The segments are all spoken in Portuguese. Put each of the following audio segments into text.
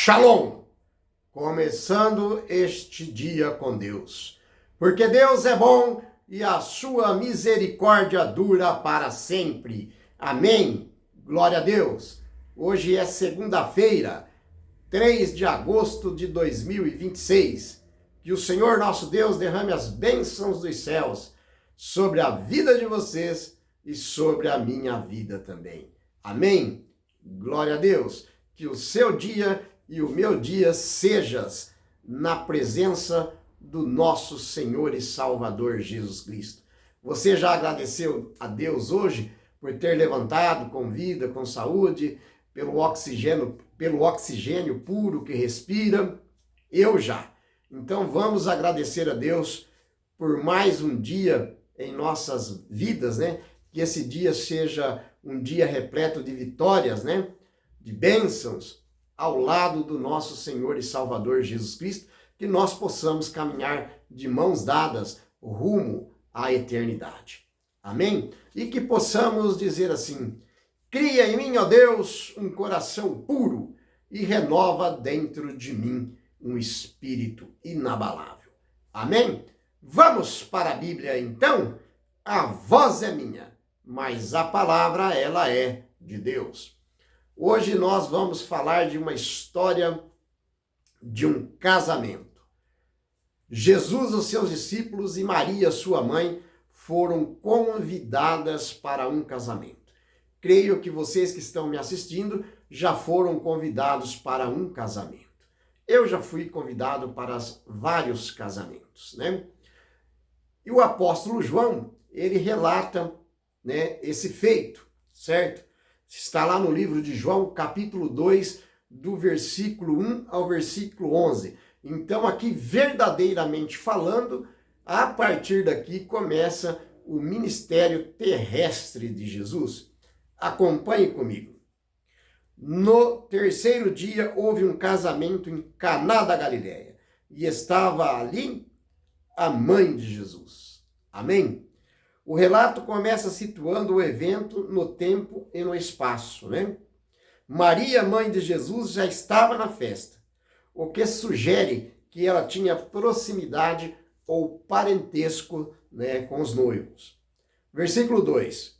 Shalom! Começando este dia com Deus. Porque Deus é bom e a sua misericórdia dura para sempre. Amém? Glória a Deus. Hoje é segunda-feira, 3 de agosto de 2026. Que o Senhor nosso Deus derrame as bênçãos dos céus sobre a vida de vocês e sobre a minha vida também. Amém? Glória a Deus. Que o seu dia e o meu dia sejas na presença do nosso Senhor e Salvador Jesus Cristo. Você já agradeceu a Deus hoje por ter levantado com vida, com saúde, pelo oxigênio puro que respira? Eu já. Então vamos agradecer a Deus por mais um dia em nossas vidas, né? Que esse dia seja um dia repleto de vitórias, né? De bênçãos ao lado do nosso Senhor e Salvador Jesus Cristo, que nós possamos caminhar de mãos dadas rumo à eternidade. Amém? E que possamos dizer assim: cria em mim, ó Deus, um coração puro e renova dentro de mim um espírito inabalável. Amém? Vamos para a Bíblia então? A voz é minha, mas a palavra ela é de Deus. Hoje nós vamos falar de uma história de um casamento. Jesus, os seus discípulos e Maria, sua mãe, foram convidadas para um casamento. Creio que vocês que estão me assistindo já foram convidados para um casamento. Eu já fui convidado para vários casamentos, né? E o apóstolo João, ele relata, né, esse feito, certo? Está lá no livro de João, capítulo 2, do versículo 1 ao versículo 11. Então, aqui, verdadeiramente falando, a partir daqui começa o ministério terrestre de Jesus. Acompanhe comigo. No terceiro dia, houve um casamento em Caná da Galileia, e estava ali a mãe de Jesus. Amém? O relato começa situando o evento no tempo e no espaço, né? Maria, mãe de Jesus, já estava na festa, o que sugere que ela tinha proximidade ou parentesco, né, com os noivos. Versículo 2.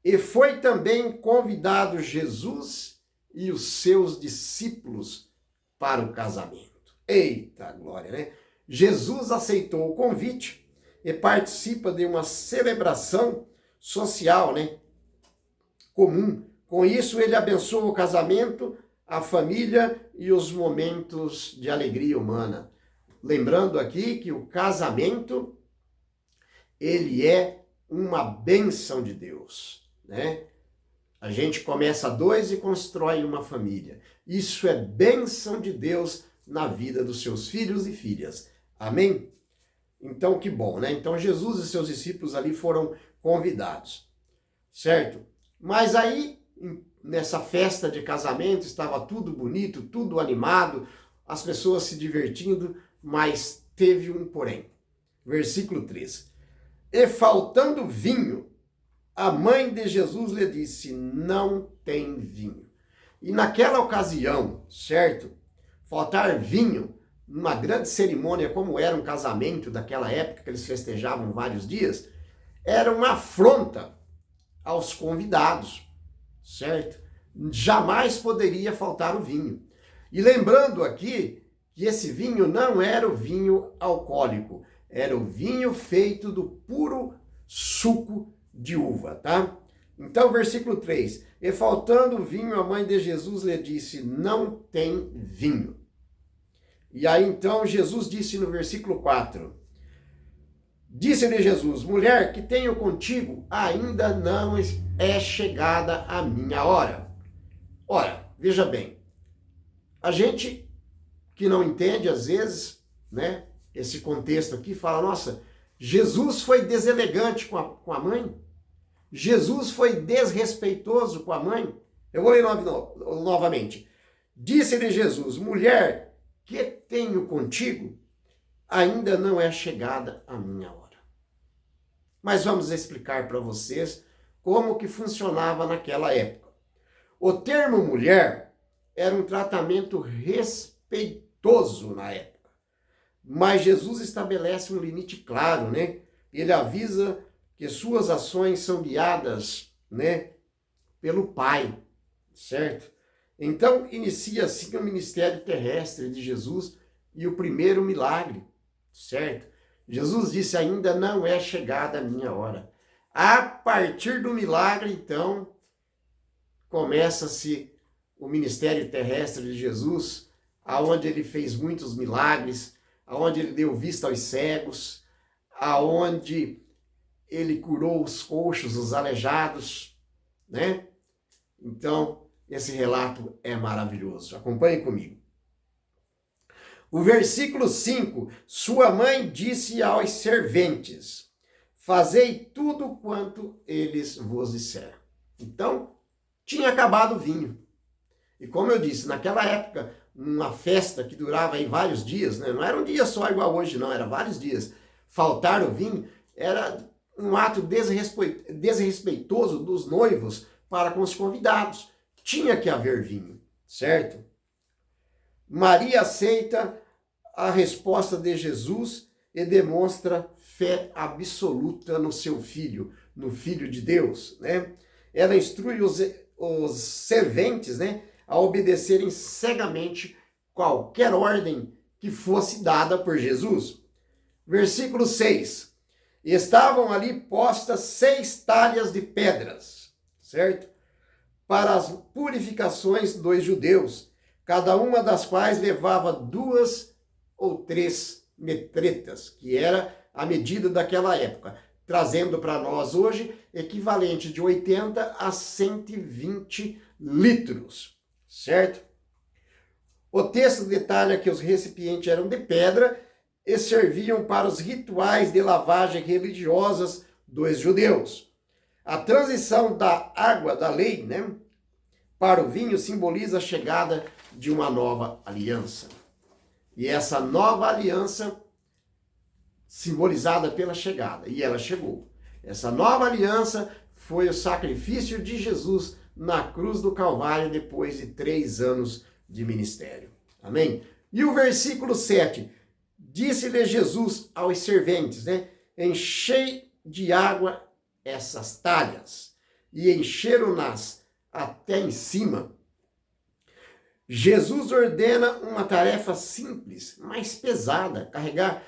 E foi também convidado Jesus e os seus discípulos para o casamento. Eita glória, né? Jesus aceitou o convite e participa de uma celebração social, né, comum. Com isso, ele abençoa o casamento, a família e os momentos de alegria humana. Lembrando aqui que o casamento, ele é uma bênção de Deus, né? A gente começa dois e constrói uma família. Isso é bênção de Deus na vida dos seus filhos e filhas. Amém? Então, que bom, né? Então, Jesus e seus discípulos ali foram convidados, certo? Mas aí, nessa festa de casamento, estava tudo bonito, tudo animado, as pessoas se divertindo, mas teve um porém. Versículo 3. E faltando vinho, a mãe de Jesus lhe disse, não tem vinho. E naquela ocasião, certo? Faltar vinho, numa grande cerimônia, como era um casamento daquela época, que eles festejavam vários dias, era uma afronta aos convidados, certo? Jamais poderia faltar o vinho. E lembrando aqui que esse vinho não era o vinho alcoólico, era o vinho feito do puro suco de uva, tá? Então, versículo 3. E faltando vinho, a mãe de Jesus lhe disse, não tem vinho. E aí então Jesus disse no versículo 4, disse-lhe Jesus, mulher, que tenho contigo, ainda não é chegada a minha hora. Ora, veja bem, a gente que não entende às vezes, né, esse contexto aqui, fala, nossa, Jesus foi deselegante com a mãe? Jesus foi desrespeitoso com a mãe? Eu vou ler novamente. Disse-lhe Jesus, mulher, que tenho contigo, ainda não é chegada a minha hora. Mas vamos explicar para vocês como que funcionava naquela época. O termo mulher era um tratamento respeitoso na época. Mas Jesus estabelece um limite claro, né? Ele avisa que suas ações são guiadas, né, pelo Pai, certo? Então, inicia assim o ministério terrestre de Jesus e o primeiro milagre, certo? Jesus disse: ainda não é chegada a minha hora. A partir do milagre, então, começa-se o ministério terrestre de Jesus, aonde ele fez muitos milagres, aonde ele deu vista aos cegos, aonde ele curou os coxos, os aleijados, né? Então, esse relato é maravilhoso. Acompanhe comigo. O versículo 5, sua mãe disse aos serventes: fazei tudo quanto eles vos disseram. Então, tinha acabado o vinho. E como eu disse, naquela época, uma festa que durava aí vários dias, né? Não era um dia só igual hoje, não, era vários dias. Faltar o vinho era um ato desrespeitoso dos noivos para com os convidados. Tinha que haver vinho, certo? Maria aceita a resposta de Jesus e demonstra fé absoluta no seu filho, no Filho de Deus, né? Ela instrui os serventes, né, a obedecerem cegamente qualquer ordem que fosse dada por Jesus. Versículo 6. Estavam ali postas 6 talhas de pedras, certo? Para as purificações dos judeus, cada uma das quais levava 2 ou 3 metretas, que era a medida daquela época, trazendo para nós hoje equivalente de 80 a 120 litros, certo? O texto detalha que os recipientes eram de pedra e serviam para os rituais de lavagem religiosas dos judeus. A transição da água da lei, né, para o vinho simboliza a chegada de uma nova aliança. E essa nova aliança simbolizada pela chegada, e ela chegou. Essa nova aliança foi o sacrifício de Jesus na cruz do Calvário depois de 3 anos de ministério. Amém? E o versículo 7, disse-lhe Jesus aos serventes, né? Enchei de água essas talhas, e encheram-nas até em cima. Jesus ordena uma tarefa simples, mas pesada, carregar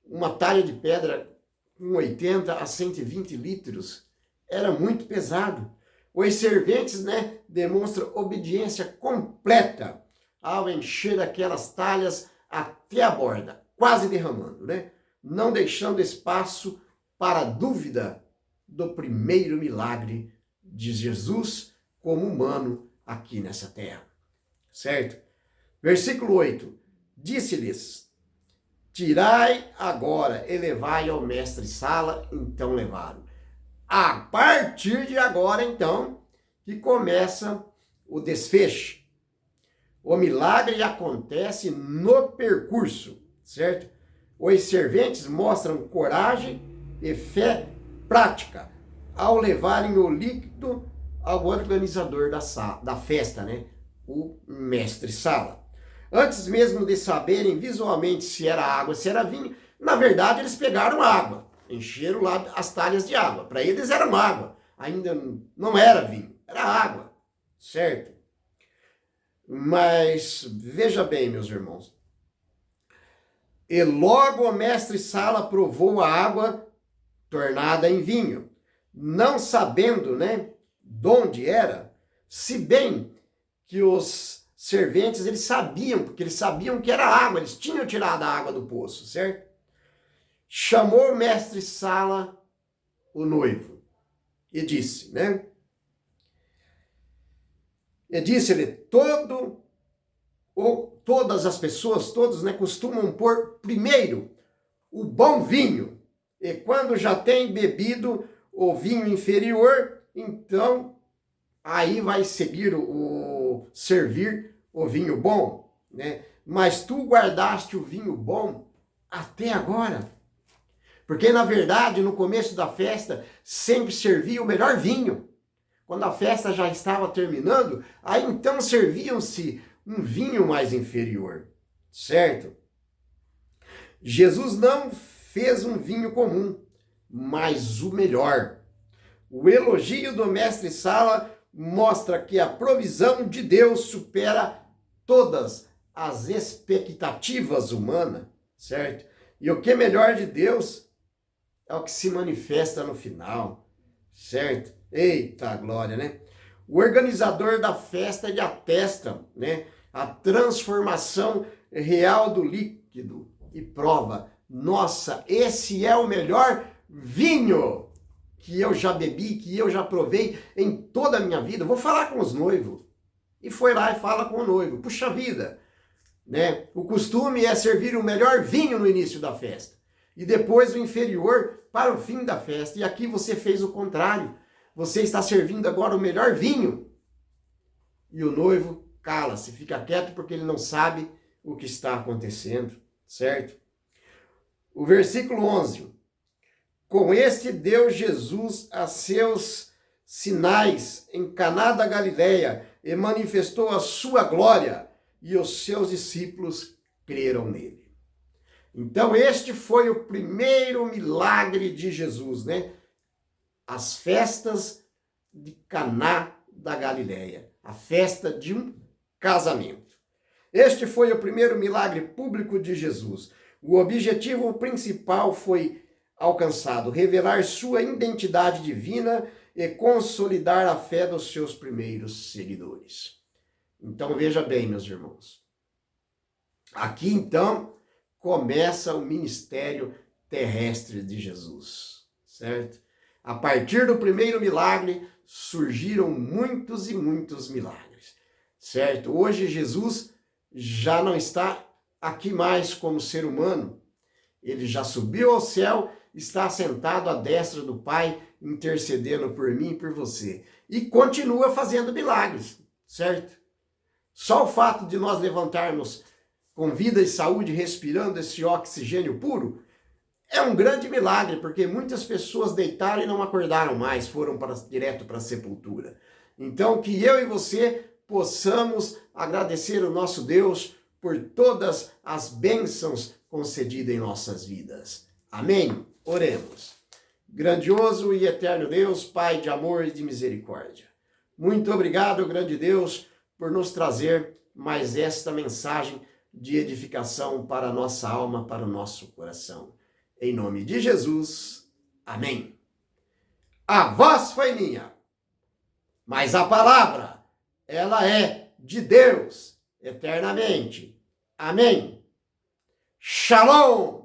uma talha de pedra com 80 a 120 litros era muito pesado. Os serventes, né, demonstram obediência completa ao encher aquelas talhas até a borda, quase derramando, né? Não deixando espaço para dúvida do primeiro milagre de Jesus como humano aqui nessa terra, certo? Versículo 8, disse-lhes: tirai agora e levai ao mestre-sala. Então levaram. A partir de agora, então, que começa o desfecho. O milagre acontece no percurso, certo? Os serventes mostram coragem e fé prática ao levarem o líquido ao organizador da festa, né? O mestre-sala. Antes mesmo de saberem visualmente se era água, se era vinho, na verdade eles pegaram água, encheram lá as talhas de água. Para eles era água, ainda não era vinho, era água, certo? Mas veja bem, meus irmãos, e logo o mestre-sala provou a água tornada em vinho, não sabendo, né, de onde era, se bem que os serventes, eles sabiam, porque eles sabiam que era água, eles tinham tirado a água do poço, certo? Chamou o mestre-sala, o noivo, e disse, né? E disse-lhe, todas as pessoas, todos, né, costumam pôr primeiro o bom vinho, e quando já tem bebido o vinho inferior, então aí vai seguir servir o vinho bom, né? Mas tu guardaste o vinho bom até agora. Porque, na verdade, no começo da festa, sempre servia o melhor vinho. Quando a festa já estava terminando, aí então serviam-se um vinho mais inferior, certo? Jesus não fez um vinho comum, mas o melhor. O elogio do mestre Sala mostra que a provisão de Deus supera todas as expectativas humanas, certo? E o que é melhor de Deus é o que se manifesta no final, certo? Eita glória, né? O organizador da festa ele atesta, né, a transformação real do líquido e prova, nossa, esse é o melhor vinho que eu já bebi, que eu já provei em toda a minha vida. Vou falar com os noivos. E foi lá e fala com o noivo. Puxa vida, né? O costume é servir o melhor vinho no início da festa e depois o inferior para o fim da festa. E aqui você fez o contrário. Você está servindo agora o melhor vinho. E o noivo cala-se, fica quieto porque ele não sabe o que está acontecendo, certo? O versículo 11. Com este deu Jesus a seus sinais em Caná da Galileia e manifestou a sua glória, e os seus discípulos creram nele. Então este foi o primeiro milagre de Jesus, né? As festas de Caná da Galileia, a festa de um casamento. Este foi o primeiro milagre público de Jesus. O objetivo principal foi alcançado, revelar sua identidade divina e consolidar a fé dos seus primeiros seguidores. Então veja bem, meus irmãos. Aqui então começa o ministério terrestre de Jesus, certo? A partir do primeiro milagre surgiram muitos e muitos milagres, certo? Hoje Jesus já não está aqui mais como ser humano. Ele já subiu ao céu, está sentado à destra do Pai, intercedendo por mim e por você. E continua fazendo milagres, certo? Só o fato de nós levantarmos com vida e saúde, respirando esse oxigênio puro, é um grande milagre, porque muitas pessoas deitaram e não acordaram mais, foram direto para a sepultura. Então, que eu e você possamos agradecer o nosso Deus por todas as bênçãos concedidas em nossas vidas. Amém? Oremos. Grandioso e eterno Deus, Pai de amor e de misericórdia. Muito obrigado, grande Deus, por nos trazer mais esta mensagem de edificação para a nossa alma, para o nosso coração. Em nome de Jesus, amém. A voz foi minha, mas a palavra, ela é de Deus eternamente. Amém. Shalom!